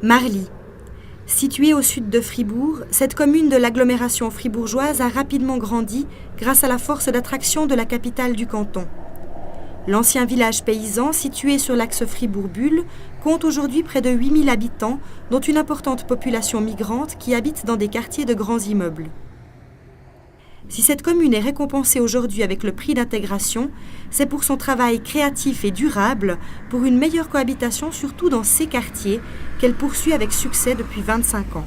Marly. Située au sud de Fribourg, cette commune de l'agglomération fribourgeoise a rapidement grandi grâce à la force d'attraction de la capitale du canton. L'ancien village paysan situé sur l'axe Fribourg-Bulle compte aujourd'hui près de 8000 habitants, dont une importante population migrante qui habite dans des quartiers de grands immeubles. Si cette commune est récompensée aujourd'hui avec le prix d'intégration, c'est pour son travail créatif et durable pour une meilleure cohabitation, surtout dans ces quartiers, qu'elle poursuit avec succès depuis 25 ans.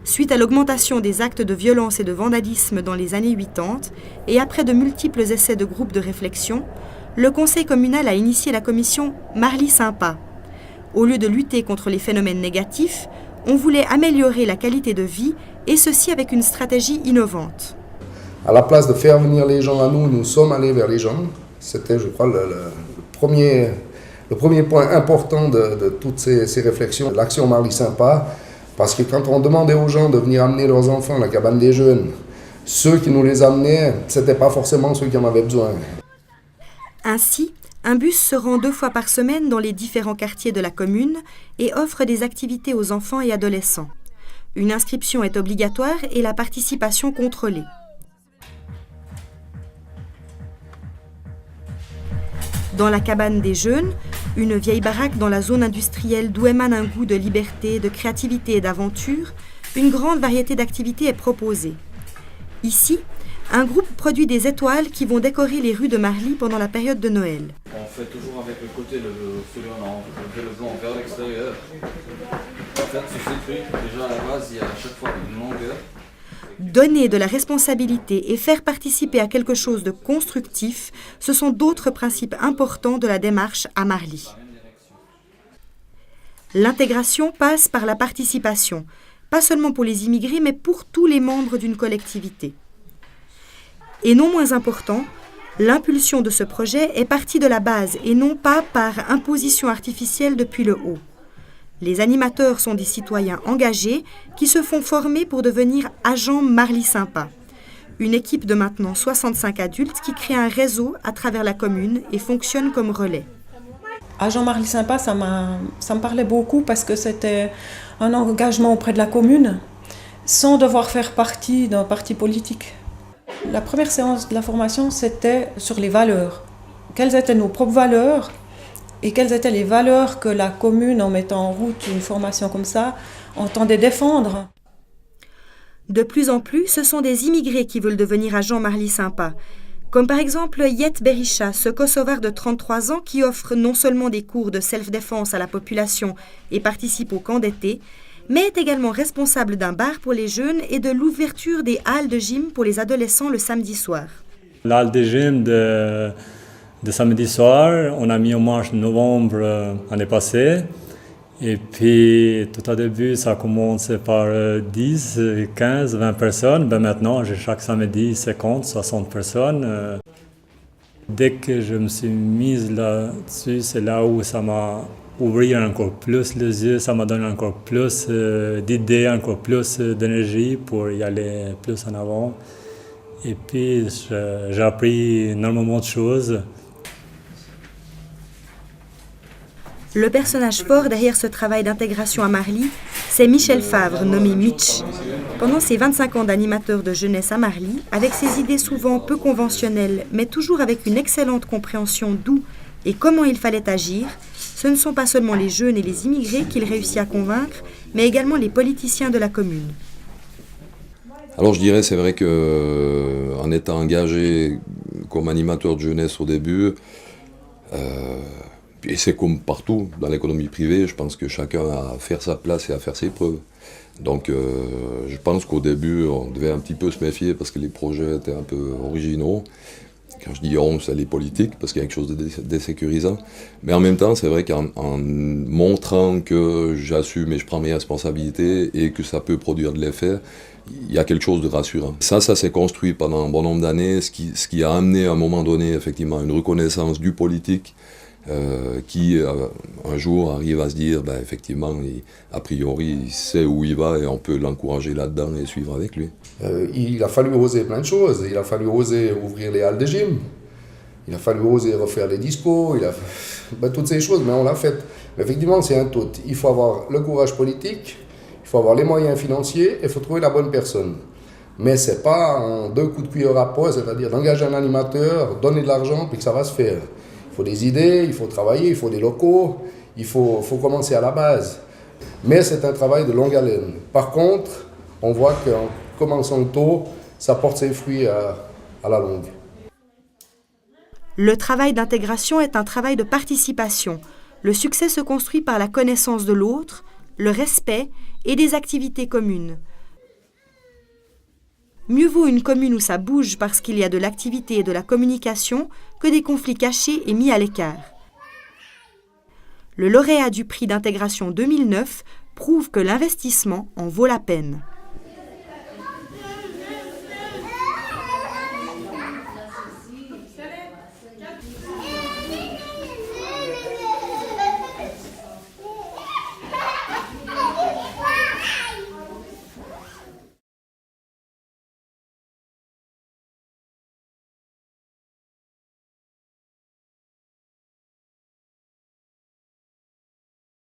Suite à l'augmentation des actes de violence et de vandalisme dans les années 80 et après de multiples essais de groupes de réflexion, le conseil communal a initié la commission Marly Sympa. Au lieu de lutter contre les phénomènes négatifs, on voulait améliorer la qualité de vie et ceci avec une stratégie innovante. À la place de faire venir les gens à nous, nous sommes allés vers les gens. C'était, je crois, le premier point important de toutes ces réflexions, l'action Marly Sympa. Parce que quand on demandait aux gens de venir amener leurs enfants à la cabane des jeunes, ceux qui nous les amenaient, ce n'étaient pas forcément ceux qui en avaient besoin. Ainsi, un bus se rend 2 fois par semaine dans les différents quartiers de la commune et offre des activités aux enfants et adolescents. Une inscription est obligatoire et la participation contrôlée. Dans la cabane des jeunes, une vieille baraque dans la zone industrielle d'où émane un goût de liberté, de créativité et d'aventure, une grande variété d'activités est proposée. Ici, un groupe produit des étoiles qui vont décorer les rues de Marly pendant la période de Noël. On fait toujours avec le côté, celui on fait le blanc vers l'extérieur. En fait, sur cette rue, déjà à la base, il y a à chaque fois une longueur. Donner de la responsabilité et faire participer à quelque chose de constructif, ce sont d'autres principes importants de la démarche à Marly. L'intégration passe par la participation, pas seulement pour les immigrés, mais pour tous les membres d'une collectivité. Et non moins important, l'impulsion de ce projet est partie de la base et non pas par imposition artificielle depuis le haut. Les animateurs sont des citoyens engagés qui se font former pour devenir agents Marly Sympa. Une équipe de maintenant 65 adultes qui crée un réseau à travers la commune et fonctionne comme relais. Agent Marly Sympa, ça me parlait beaucoup parce que c'était un engagement auprès de la commune sans devoir faire partie d'un parti politique. La première séance de la formation, c'était sur les valeurs. Quelles étaient nos propres valeurs et quelles étaient les valeurs que la commune, en mettant en route une formation comme ça, entendait défendre. De plus en plus, ce sont des immigrés qui veulent devenir agents Marly Sympa. Comme par exemple Jet Berisha, ce Kosovar de 33 ans qui offre non seulement des cours de self-défense à la population et participe au camp d'été, mais est également responsable d'un bar pour les jeunes et de l'ouverture des halles de gym pour les adolescents le samedi soir. L'halle de gym de samedi soir, on a mis en marche en novembre l'année passée. Et puis, tout au début, ça commence par 10, 15, 20 personnes. Maintenant, j'ai chaque samedi 50, 60 personnes. Dès que je me suis mise là-dessus, c'est là où ça m'a ouvert encore plus les yeux, ça m'a donné encore plus d'idées, encore plus d'énergie pour y aller plus en avant. Et puis, j'ai appris énormément de choses. Le personnage fort derrière ce travail d'intégration à Marly, c'est Michel Favre, nommé Mitch. Pendant ses 25 ans d'animateur de jeunesse à Marly, avec ses idées souvent peu conventionnelles, mais toujours avec une excellente compréhension d'où et comment il fallait agir, ce ne sont pas seulement les jeunes et les immigrés qu'il réussit à convaincre, mais également les politiciens de la commune. Alors je dirais, c'est vrai qu'en étant engagé comme animateur de jeunesse au début, et c'est comme partout dans l'économie privée, je pense que chacun a à faire sa place et à faire ses preuves. Donc je pense qu'au début, on devait un petit peu se méfier parce que les projets étaient un peu originaux. Quand je dis on, c'est les politiques, parce qu'il y a quelque chose de désécurisant. Mais en même temps, c'est vrai qu'en montrant que j'assume et je prends mes responsabilités et que ça peut produire de l'effet, il y a quelque chose de rassurant. Ça s'est construit pendant un bon nombre d'années, ce qui a amené à un moment donné, effectivement, une reconnaissance du politique, qui un jour arrive à se dire, effectivement, a priori, il sait où il va et on peut l'encourager là-dedans et suivre avec lui. Il a fallu oser plein de choses. Il a fallu oser ouvrir les halles de gym. Il a fallu oser refaire les dispos. Toutes ces choses, mais on l'a fait. Mais effectivement, c'est un tout. Il faut avoir le courage politique, il faut avoir les moyens financiers et il faut trouver la bonne personne. Mais ce n'est pas en 2 coups de cuillère à peau, c'est-à-dire d'engager un animateur, donner de l'argent, puis que ça va se faire. Il faut des idées, il faut travailler, il faut des locaux, il faut commencer à la base. Mais c'est un travail de longue haleine. Par contre, on voit qu'en commençant tôt, ça porte ses fruits à la longue. Le travail d'intégration est un travail de participation. Le succès se construit par la connaissance de l'autre, le respect et des activités communes. Mieux vaut une commune où ça bouge parce qu'il y a de l'activité et de la communication que des conflits cachés et mis à l'écart. Le lauréat du prix d'intégration 2009 prouve que l'investissement en vaut la peine.